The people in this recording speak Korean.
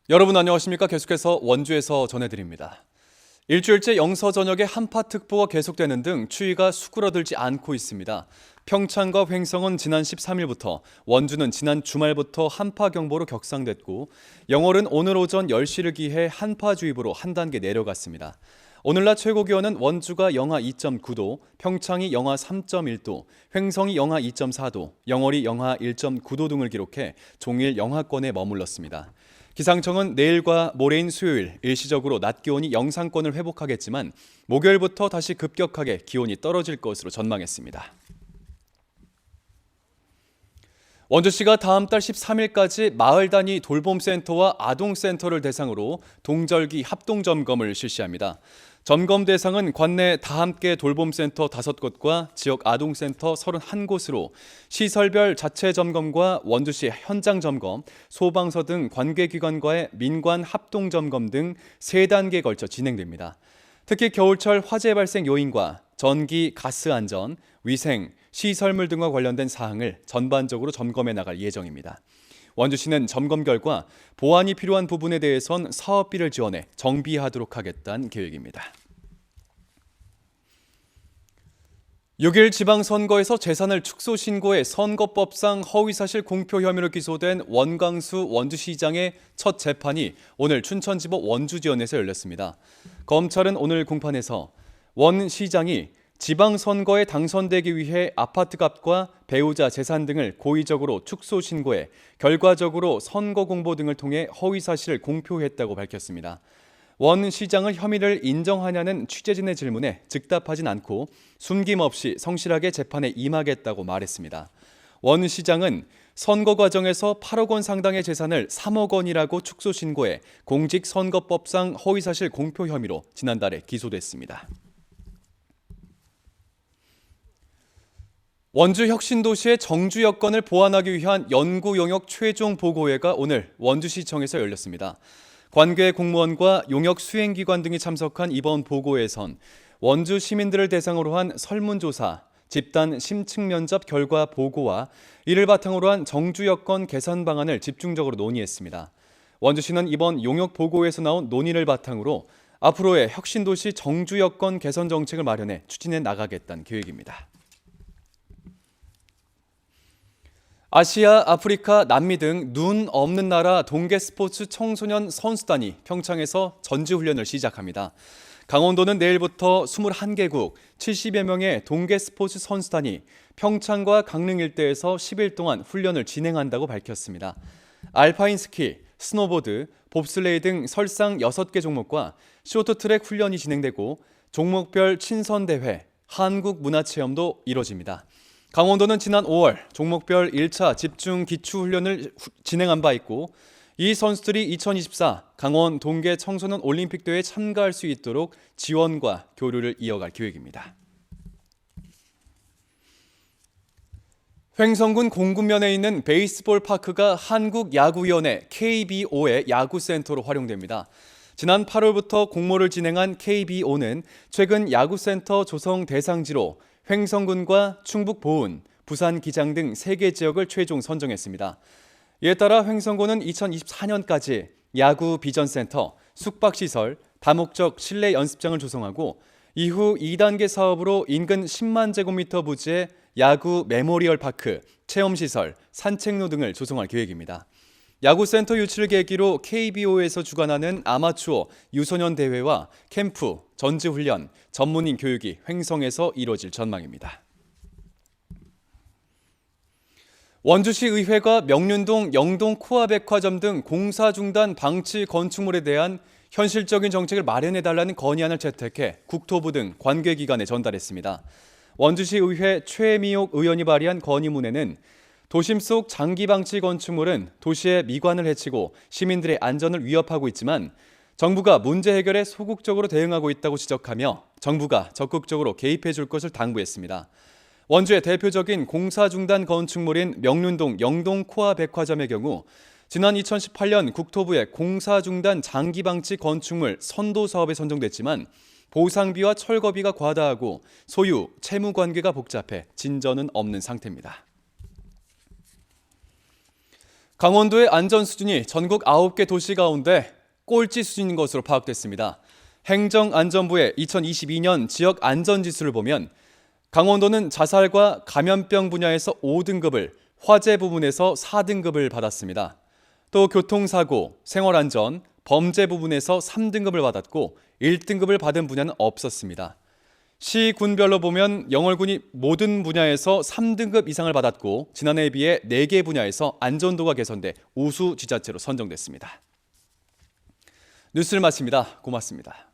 여러분 안녕하십니까? 계속해서 원주에서 전해드립니다. 일주일째 영서 전역에 한파특보가 계속되는 등 추위가 수그러들지 않고 있습니다. 평창과 횡성은 지난 13일부터, 원주는 지난 주말부터 한파경보로 격상됐고, 영월은 오늘 오전 10시를 기해 한파주의보로 한 단계 내려갔습니다. 오늘 낮 최고 기온은 원주가 영하 2.9도, 평창이 영하 3.1도, 횡성이 영하 2.4도, 영월이 영하 1.9도 등을 기록해 종일 영하권에 머물렀습니다. 기상청은 내일과 모레인 수요일 일시적으로 낮 기온이 영상권을 회복하겠지만 목요일부터 다시 급격하게 기온이 떨어질 것으로 전망했습니다. 원주시가 다음 달 13일까지 마을 단위 돌봄센터와 아동센터를 대상으로 동절기 합동점검을 실시합니다. 점검 대상은 관내 다함께 돌봄센터 5곳과 지역 아동센터 31곳으로 시설별 자체 점검과 원주시 현장 점검, 소방서 등 관계기관과의 민관 합동 점검 등 3단계에 걸쳐 진행됩니다. 특히 겨울철 화재 발생 요인과 전기, 가스 안전, 위생, 시설물 등과 관련된 사항을 전반적으로 점검해 나갈 예정입니다. 원주시는 점검 결과 보완이 필요한 부분에 대해선 사업비를 지원해 정비하도록 하겠다는 계획입니다. 6일 지방선거에서 재산을 축소 신고해 선거법상 허위사실 공표 혐의로 기소된 원광수 원주시장의 첫 재판이 오늘 춘천지법 원주지원에서 열렸습니다. 검찰은 오늘 공판에서 원 시장이 지방선거에 당선되기 위해 아파트값과 배우자 재산 등을 고의적으로 축소 신고해 결과적으로 선거 공보 등을 통해 허위사실을 공표했다고 밝혔습니다. 원 시장은 혐의를 인정하냐는 취재진의 질문에 즉답하진 않고 숨김없이 성실하게 재판에 임하겠다고 말했습니다. 원 시장은 선거 과정에서 8억 원 상당의 재산을 3억 원이라고 축소 신고해 공직선거법상 허위사실 공표 혐의로 지난달에 기소됐습니다. 원주 혁신도시의 정주 여건을 보완하기 위한 연구 용역 최종 보고회가 오늘 원주시청에서 열렸습니다. 관계 공무원과 용역 수행기관 등이 참석한 이번 보고회에선 원주 시민들을 대상으로 한 설문조사, 집단 심층 면접 결과 보고와 이를 바탕으로 한 정주 여건 개선 방안을 집중적으로 논의했습니다. 원주시는 이번 용역 보고회에서 나온 논의를 바탕으로 앞으로의 혁신도시 정주 여건 개선 정책을 마련해 추진해 나가겠다는 계획입니다. 아시아, 아프리카, 남미 등 눈 없는 나라 동계 스포츠 청소년 선수단이 평창에서 전지훈련을 시작합니다. 강원도는 내일부터 21개국 70여 명의 동계 스포츠 선수단이 평창과 강릉 일대에서 10일 동안 훈련을 진행한다고 밝혔습니다. 알파인 스키, 스노보드, 봅슬레이 등 설상 6개 종목과 쇼트트랙 훈련이 진행되고 종목별 친선대회, 한국문화체험도 이뤄집니다. 강원도는 지난 5월 종목별 1차 집중 기초훈련을 진행한 바 있고 이 선수들이 2024 강원 동계 청소년 올림픽 대회에 참가할 수 있도록 지원과 교류를 이어갈 계획입니다. 횡성군 공군면에 있는 베이스볼 파크가 한국야구위원회 KBO의 야구센터로 활용됩니다. 지난 8월부터 공모를 진행한 KBO는 최근 야구센터 조성 대상지로 횡성군과 충북 보은, 부산 기장 등 3개 지역을 최종 선정했습니다. 이에 따라 횡성군은 2024년까지 야구 비전센터, 숙박시설, 다목적 실내 연습장을 조성하고 이후 2단계 사업으로 인근 10만 제곱미터 부지의 야구 메모리얼 파크, 체험시설, 산책로 등을 조성할 계획입니다. 야구센터 유치를 계기로 KBO에서 주관하는 아마추어 유소년 대회와 캠프, 전지훈련, 전문인 교육이 횡성에서 이뤄질 전망입니다. 원주시 의회가 명륜동 영동 코아백화점 등 공사 중단 방치 건축물에 대한 현실적인 정책을 마련해달라는 건의안을 채택해 국토부 등 관계기관에 전달했습니다. 원주시 의회 최미옥 의원이 발의한 건의문에는 도심 속 장기 방치 건축물은 도시의 미관을 해치고 시민들의 안전을 위협하고 있지만 정부가 문제 해결에 소극적으로 대응하고 있다고 지적하며 정부가 적극적으로 개입해 줄 것을 당부했습니다. 원주의 대표적인 공사 중단 건축물인 명륜동 영동 코아 백화점의 경우 지난 2018년 국토부의 공사 중단 장기 방치 건축물 선도 사업에 선정됐지만 보상비와 철거비가 과다하고 소유, 채무 관계가 복잡해 진전은 없는 상태입니다. 강원도의 안전 수준이 전국 9개 도시 가운데 꼴찌 수준인 것으로 파악됐습니다. 행정안전부의 2022년 지역 안전지수를 보면 강원도는 자살과 감염병 분야에서 5등급을, 화재 부분에서 4등급을 받았습니다. 또 교통사고, 생활안전, 범죄 부분에서 3등급을 받았고 1등급을 받은 분야는 없었습니다. 시, 군별로 보면 영월군이 모든 분야에서 3등급 이상을 받았고 지난해에 비해 4개 분야에서 안전도가 개선돼 우수 지자체로 선정됐습니다. 뉴스를 마칩니다. 고맙습니다.